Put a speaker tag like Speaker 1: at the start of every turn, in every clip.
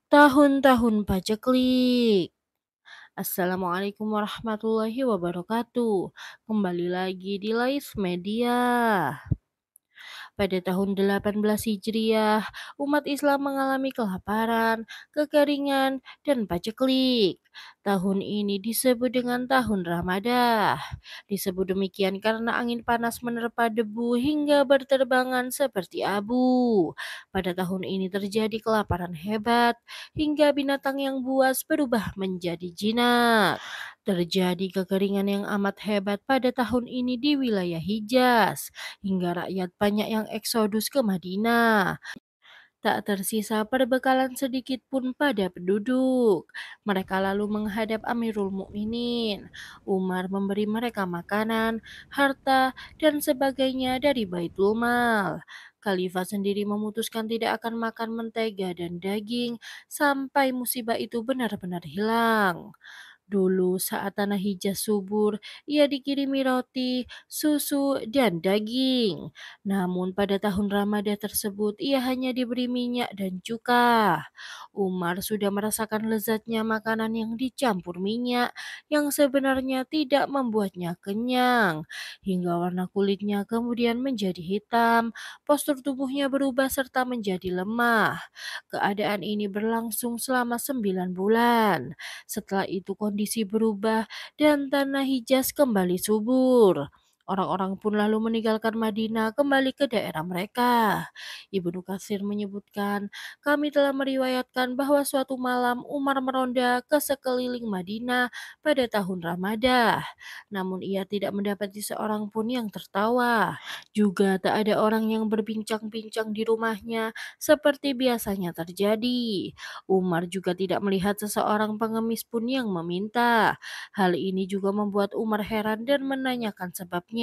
Speaker 1: Tahun-tahun paceklik. Assalamualaikum warahmatullahi wabarakatuh. Kembali lagi di Lais Media. Pada tahun 18 Hijriah, umat Islam mengalami kelaparan, kekeringan, dan paceklik. Tahun ini disebut dengan tahun Ramadah. Disebut demikian karena angin panas menerpa debu hingga berterbangan seperti abu. Pada tahun ini terjadi kelaparan hebat hingga binatang yang buas berubah menjadi jinak. Terjadi kekeringan yang amat hebat pada tahun ini di wilayah Hijaz hingga rakyat banyak yang eksodus ke Madinah. Tak tersisa perbekalan sedikit pun pada penduduk. Mereka lalu menghadap Amirul Mukminin. Umar memberi mereka makanan, harta, dan sebagainya dari Baitul Mal. Khalifah sendiri memutuskan tidak akan makan mentega dan daging sampai musibah itu benar-benar hilang. Dulu saat tanah Hijaz subur, ia dikirimi roti, susu, dan daging. Namun pada tahun Ramadan tersebut ia hanya diberi minyak dan cuka. Umar sudah merasakan lezatnya makanan yang dicampur minyak yang sebenarnya tidak membuatnya kenyang. Hingga warna kulitnya kemudian menjadi hitam, postur tubuhnya berubah serta menjadi lemah. Keadaan ini berlangsung selama 9 bulan. Setelah itu kondisi berubah dan tanah Hijaz kembali subur. Orang-orang pun lalu meninggalkan Madinah kembali ke daerah mereka. Ibnu Katsir menyebutkan, kami telah meriwayatkan bahwa suatu malam Umar meronda ke sekeliling Madinah pada tahun Ramadah. Namun ia tidak mendapati seorang pun yang tertawa. Juga tak ada orang yang berbincang-bincang di rumahnya seperti biasanya terjadi. Umar juga tidak melihat seseorang pengemis pun yang meminta. Hal ini juga membuat Umar heran dan menanyakan sebabnya.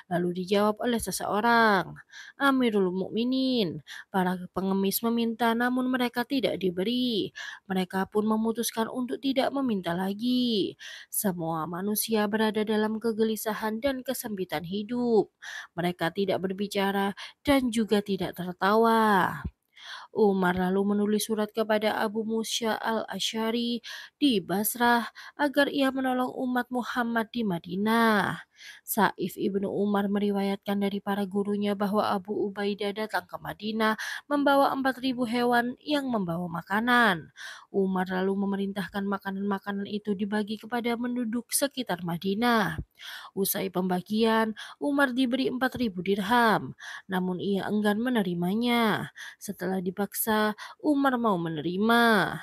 Speaker 1: Lalu dijawab oleh seseorang, Amirul Mukminin, para pengemis meminta namun mereka tidak diberi. Mereka pun memutuskan untuk tidak meminta lagi. Semua manusia berada dalam kegelisahan dan kesempitan hidup. Mereka tidak berbicara dan juga tidak tertawa. Umar lalu menulis surat kepada Abu Musa al-Asy'ari di Basrah agar ia menolong umat Muhammad di Madinah. Saif ibnu Umar meriwayatkan dari para gurunya bahwa Abu Ubaidah datang ke Madinah membawa 4.000 hewan yang membawa makanan. Umar lalu memerintahkan makanan-makanan itu dibagi kepada penduduk sekitar Madinah. Usai pembagian, Umar diberi 4.000 dirham, namun ia enggan menerimanya. Setelah dipaksa, Umar mau menerima.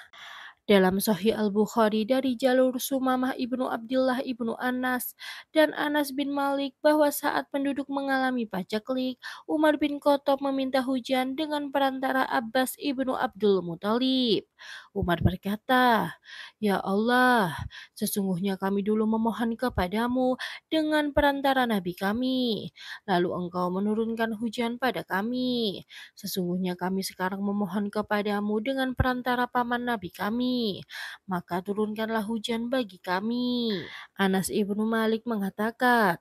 Speaker 1: Dalam Sahih Al-Bukhari dari jalur Sumamah ibnu Abdullah ibnu Anas dan Anas bin Malik bahwa saat penduduk mengalami paceklik, Umar bin Khattab meminta hujan dengan perantara Abbas ibnu Abdul Muthalib. Umar berkata, Ya Allah, sesungguhnya kami dulu memohon kepadamu dengan perantara Nabi kami, lalu engkau menurunkan hujan pada kami. Sesungguhnya kami sekarang memohon kepadamu dengan perantara paman Nabi kami, maka turunkanlah hujan bagi kami. Anas ibnu Malik mengatakan,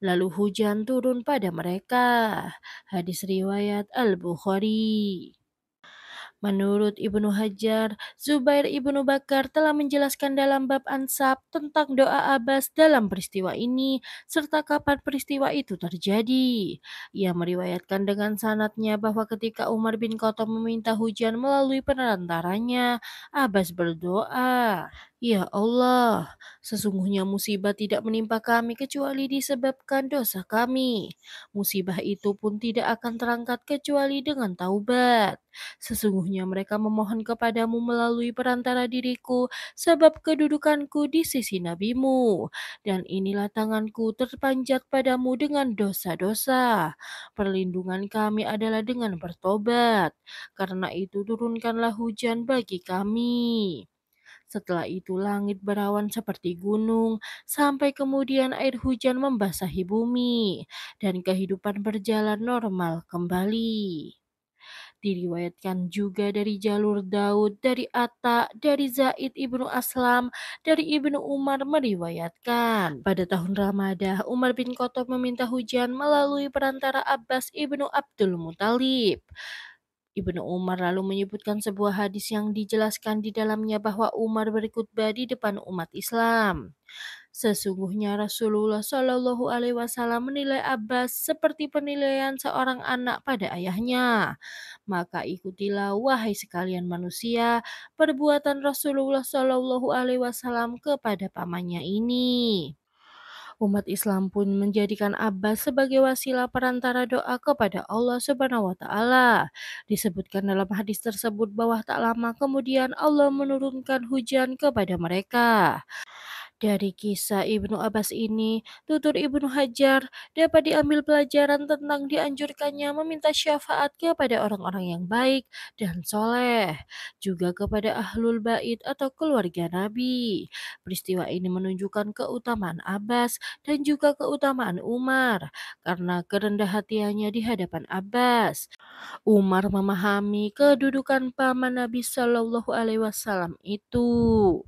Speaker 1: lalu hujan turun pada mereka. Hadis riwayat Al-Bukhari. Menurut Ibnu Hajar, Zubair ibnu Bakar telah menjelaskan dalam bab Ansab tentang doa Abbas dalam peristiwa ini, serta kapan peristiwa itu terjadi. Ia meriwayatkan dengan sanadnya bahwa ketika Umar bin Khattab meminta hujan melalui perantaranya, Abbas berdoa, Ya Allah, sesungguhnya musibah tidak menimpa kami kecuali disebabkan dosa kami. Musibah itu pun tidak akan terangkat kecuali dengan taubat. Sesungguhnya mereka memohon kepadamu melalui perantara diriku, sebab kedudukanku di sisi nabimu. Dan inilah tanganku terpanjat padamu dengan dosa-dosa. Perlindungan kami adalah dengan bertobat. Karena itu turunkanlah hujan bagi kami. Setelah itu langit berawan seperti gunung, sampai kemudian air hujan membasahi bumi, dan kehidupan berjalan normal kembali. Diriwayatkan juga dari jalur Daud, dari Atta, dari Zaid ibnu Aslam, dari Ibnu Umar meriwayatkan. Pada tahun Ramadah, Umar bin Khattab meminta hujan melalui perantara Abbas ibnu Abdul Muthalib. Ibnu Umar lalu menyebutkan sebuah hadis yang dijelaskan di dalamnya bahwa Umar berkhutbah di depan umat Islam. Sesungguhnya Rasulullah Shallallahu Alaihi Wasallam menilai Abbas seperti penilaian seorang anak pada ayahnya. Maka ikutilah wahai sekalian manusia perbuatan Rasulullah Shallallahu Alaihi Wasallam kepada pamannya ini. Umat Islam pun menjadikan Abbas sebagai wasilah perantara doa kepada Allah Subhanahu wa taala. Disebutkan dalam hadis tersebut bahwa tak lama kemudian Allah menurunkan hujan kepada mereka. Dari kisah Ibnu Abbas ini, tutur Ibnu Hajar dapat diambil pelajaran tentang dianjurkannya meminta syafaat kepada orang-orang yang baik dan soleh, juga kepada ahlul bait atau keluarga Nabi. Peristiwa ini menunjukkan keutamaan Abbas dan juga keutamaan Umar, karena kerendah hatiannya di hadapan Abbas. Umar memahami kedudukan paman Nabi Shallallahu Alaihi Wasallam itu.